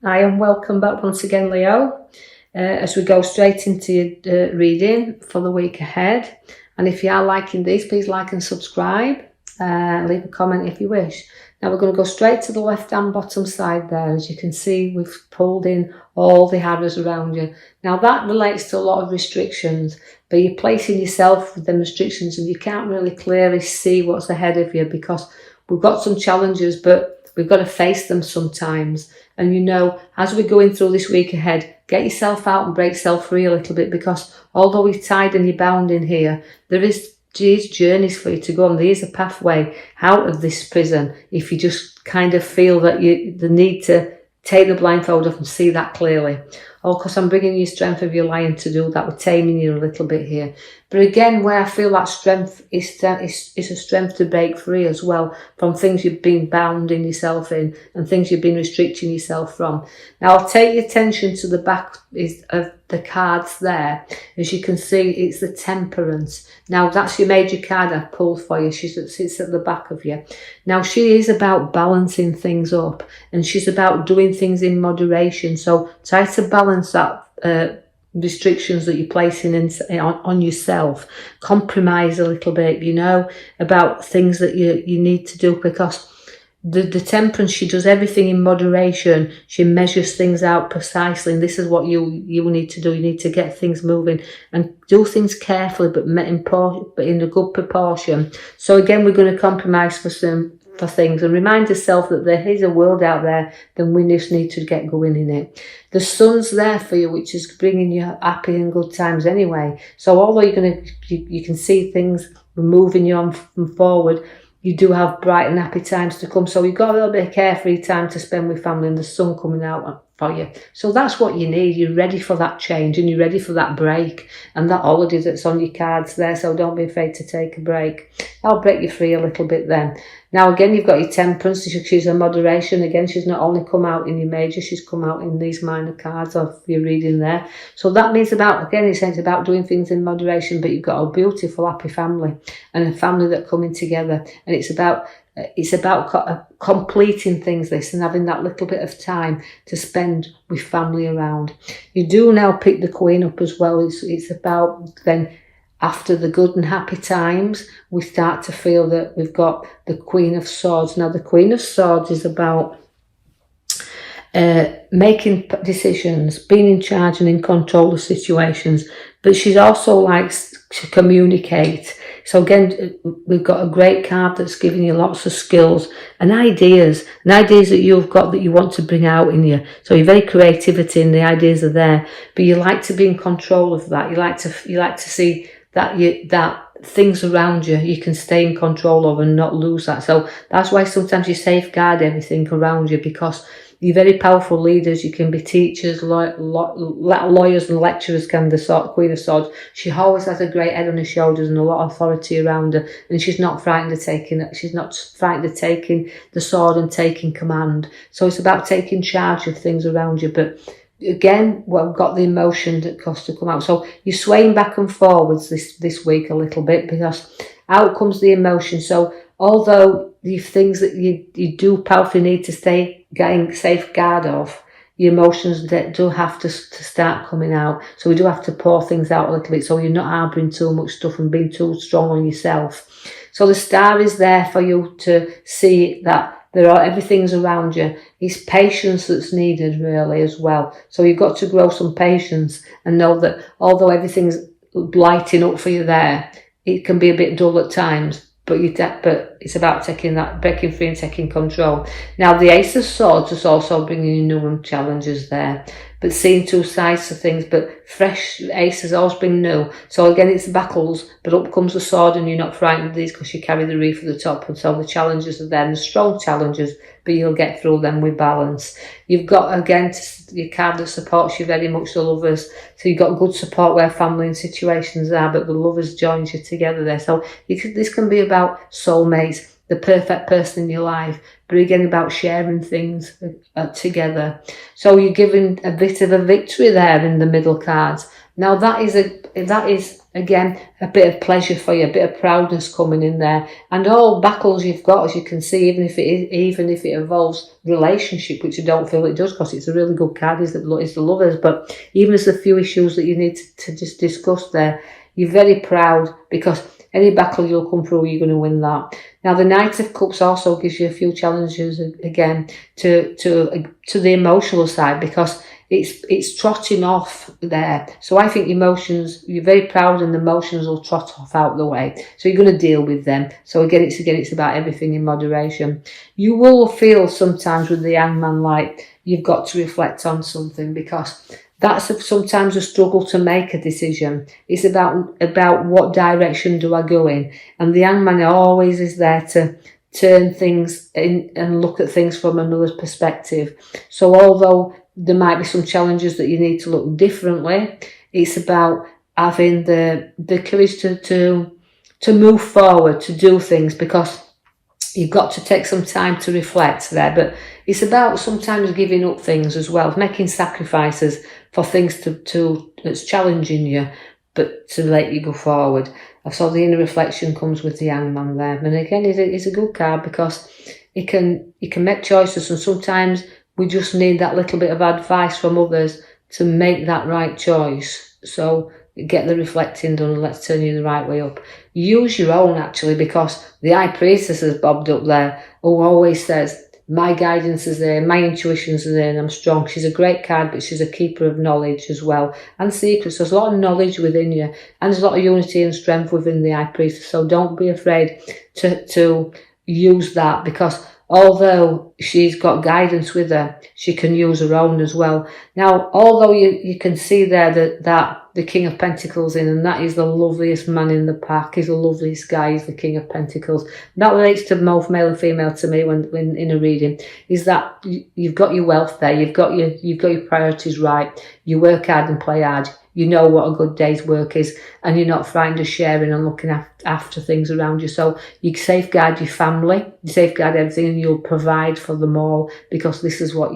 Hi and welcome back once again, Leo, as we go straight into your reading for the week ahead. And if you are liking these, please like and subscribe. Leave a comment if you wish. Now we're going to go straight to the left-hand bottom side there. As you can see, we've pulled in all the arrows around you. Now that relates to a lot of restrictions, but you're placing yourself with them restrictions and you can't really clearly see what's ahead of you because we've got some challenges, but we've got to face them sometimes. And as we're going through this week ahead, get yourself out and break yourself free a little bit, because although you're tied and you're bound in here, there is journeys for you to go on. There is a pathway out of this prison if you just kind of feel that the need to take the blindfold off and see that clearly. Because I'm bringing you strength of your lion to do that. We're taming you a little bit here. But again, where I feel that strength is a strength to break free as well from things you've been bounding yourself in and things you've been restricting yourself from. Now, I'll take your attention to the back of the cards there. As you can see, it's the Temperance. Now, that's your major card I've pulled for you. She sits at the back of you. Now, she is about balancing things up and she's about doing things in moderation. So try to balance that restrictions that you're placing on yourself. Compromise a little bit, about things that you need to do, because the Temperance, she does everything in moderation. She measures things out precisely, and this is what you need to do. You need to get things moving and do things carefully, but in a good proportion. So again, we're going to compromise for things and remind yourself that there is a world out there, then we just need to get going in it. The Sun's there for you, which is bringing you happy and good times anyway. So although you can see things moving you on forward, you do have bright and happy times to come. So you've got a little bit of carefree time to spend with family and the sun coming out for you. So that's what you need. You're ready for that change and you're ready for that break and that holiday that's on your cards there. So don't be afraid to take a break. I'll break you free a little bit then. Now again, you've got your Temperance. She's a moderation. Again, she's not only come out in your major, she's come out in these minor cards of your reading there. So that means it's about doing things in moderation, but you've got a beautiful, happy family and a family that coming together. And it's about completing things, this, and having that little bit of time to spend with family around. You do now pick the Queen up as well. It's about then, after the good and happy times, we start to feel that we've got the Queen of Swords. Now, the Queen of Swords is about making decisions, being in charge and in control of situations, but she also likes to communicate. So again, we've got a great card that's giving you lots of skills and ideas that you've got that you want to bring out in you. So you're very creativity and the ideas are there, but you like to be in control of that. You like to see that things around you can stay in control of and not lose that. So that's why sometimes you safeguard everything around you, because you're very powerful leaders. You can be teachers, lawyers and lecturers, the Queen of Swords. She always has a great head on her shoulders and a lot of authority around her, and she's not frightened of taking the sword and taking command. So it's about taking charge of things around you. But again, we've got the emotion that costs to come out. So you're swaying back and forwards this week a little bit, because out comes the emotion. So although the things that you do powerfully need to stay getting safeguard of, your emotions that do have to start coming out. So we do have to pour things out a little bit, so you're not harbouring too much stuff and being too strong on yourself. So the Star is there for you to see that everything's around you. It's patience that's needed really as well. So you've got to grow some patience and know that although everything's lighting up for you there, it can be a bit dull at times. But it's about breaking free and taking control. Now, the Ace of Swords is also bringing you new challenges there, but seeing two sides to things. But fresh aces always bring new. So again, it's battles, but up comes the sword, and you're not frightened of these because you carry the wreath at the top. And so the challenges are there, and the strong challenges, but you'll get through them with balance. You've got, again, your card that supports you very much, the Lovers. So you've got good support where family and situations are, but the Lovers joins you together there. So this can be about soulmates, the perfect person in your life, but again about sharing things together. So you're given a bit of a victory there in the middle cards. Now that is again, a bit of pleasure for you, a bit of proudness coming in there. And all battles you've got, as you can see, even if it involves relationship, which I don't feel it does, because it's a really good card, is the lovers. But even as the few issues that you need to just discuss there, you're very proud, because any battle you'll come through, you're going to win that. Now, the Knight of Cups also gives you a few challenges again to the emotional side, because it's trotting off there. So I think emotions, you're very proud, and the emotions will trot off out the way. So you're going to deal with them. So again, it's about everything in moderation. You will feel sometimes with the Hangman like you've got to reflect on something, because that's sometimes a struggle to make a decision. It's about what direction do I go in, and the Hangman always is there to turn things in and look at things from another perspective. So although there might be some challenges that you need to look differently, it's about having the courage to move forward, to do things, because you've got to take some time to reflect there. But it's about sometimes giving up things as well, making sacrifices for things that's challenging you, but to let you go forward. So the inner reflection comes with the Hangman there. And again, it's a good card, because you can make choices, and sometimes we just need that little bit of advice from others to make that right choice. So get the reflecting done, and let's turn you the right way up. Use your own, actually, because the High Priestess has bobbed up there, who always says, my guidance is there, my intuitions are there, and I'm strong. She's a great card, but she's a keeper of knowledge as well, and secrets. There's a lot of knowledge within you, and there's a lot of unity and strength within the High Priestess. So don't be afraid to use that, because although she's got guidance with her, she can use her own as well. Now, although you can see there that the King of Pentacles in, and that is the loveliest man in the pack. He's the loveliest guy. He's the King of Pentacles. That relates to both male and female to me when in a reading. Is that you've got your wealth there, you've got your priorities right. You work hard and play hard. You know what a good day's work is, and you're not frightened of sharing and looking after things around you. So you safeguard your family, you safeguard everything, and you'll provide for them all, because this is what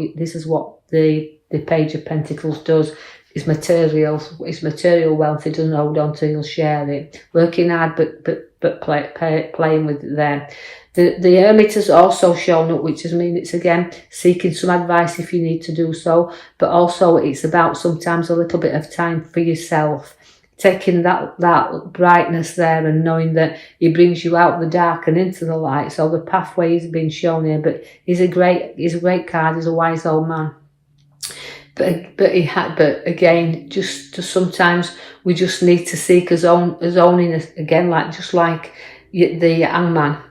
the Page of Pentacles does. It's material wealth. It doesn't hold on to, he'll share it. Working hard, but playing with it there. The Hermit has also shown up, which is it's again seeking some advice if you need to do so, but also it's about sometimes a little bit of time for yourself, taking that brightness there and knowing that he brings you out of the dark and into the light. So the pathway is being shown here, but he's a great card. He's a wise old man. But again, just sometimes we just need to seek his own in again, like the Hangman.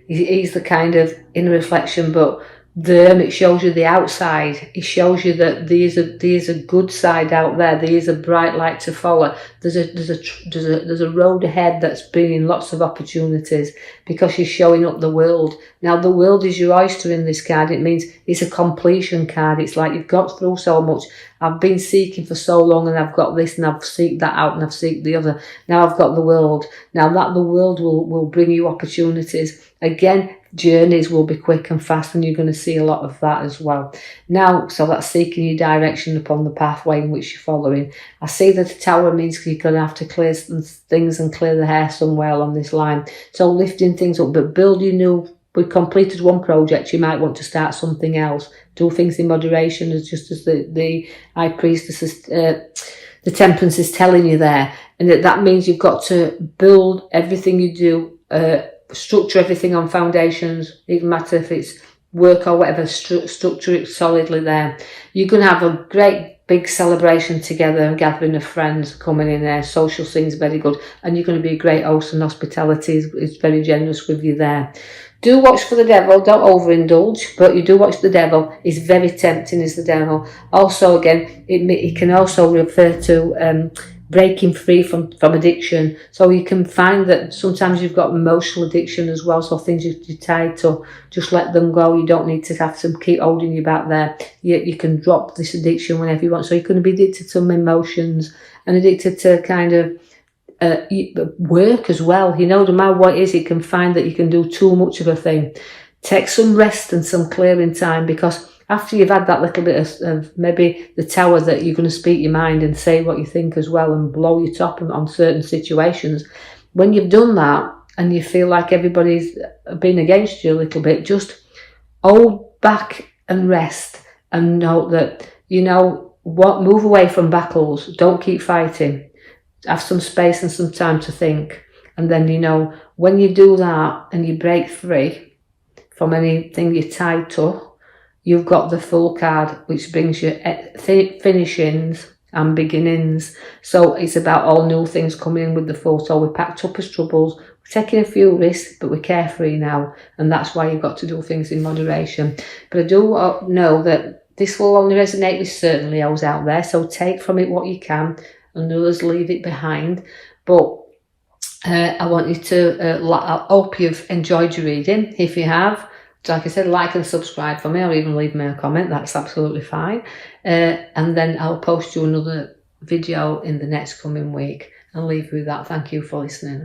He's the kind of inner reflection, but the Hermit shows you the outside. He shows you that there's a good side out there. There is a bright light to follow. There's a road ahead that's bringing lots of opportunities, because she's showing up the world. Now the world is your oyster in this card. It means it's a completion card. It's like you've got through so much. I've been seeking for so long, and I've got this, and I've seeked that out, and I've seeked the other. Now I've got the world. Now that the world will bring you opportunities. Again, journeys will be quick and fast, and you're going to see a lot of that as well. Now, so that's seeking your direction upon the pathway in which you're following. I see that the Tower means you're going to have to clear some things and clear the hair somewhere along this line. So lifting things up, but building new. We've completed one project, you might want to start something else. Do things in moderation, as just as the High Priestess, the Temperance is telling you there. And that means you've got to build everything you do, structure everything on foundations. It doesn't matter if it's work or whatever, structure it solidly there. You're going to have a great big celebration together, a gathering of friends coming in there. Social scene's very good, and you're going to be a great host, and hospitality is very generous with you there. Do watch for the devil, don't overindulge, but you do watch the devil. He's very tempting, is the devil. Also, again, it can also refer to breaking free from addiction. So you can find that sometimes you've got emotional addiction as well, so things you're tied to, just let them go. You don't need to have to keep holding you back there. You can drop this addiction whenever you want. So you're going to be addicted to some emotions, and addicted to kind of work as well. No matter what it is, you can find that you can do too much of a thing. Take some rest and some clearing time, because after you've had that little bit of maybe the tower that you're going to speak your mind and say what you think as well and blow your top on certain situations, when you've done that and you feel like everybody's been against you a little bit, just hold back and rest and note that, you know what, move away from battles. Don't keep fighting. Have some space and some time to think. And then, you know, when you do that and you break free from anything you're tied to, you've got the full card, which brings you finishings and beginnings. So it's about all new things coming in with the full. So we're packed up as troubles. We're taking a few risks, but we're carefree now. And that's why you've got to do things in moderation. But I do know that this will only resonate with certain Leos out there. So take from it what you can and others leave it behind. But I want you to, I hope you've enjoyed your reading. If you have, like I said, like and subscribe for me, or even leave me a comment. That's absolutely fine. And then I'll post you another video in the next coming week and leave you with that. Thank you for listening.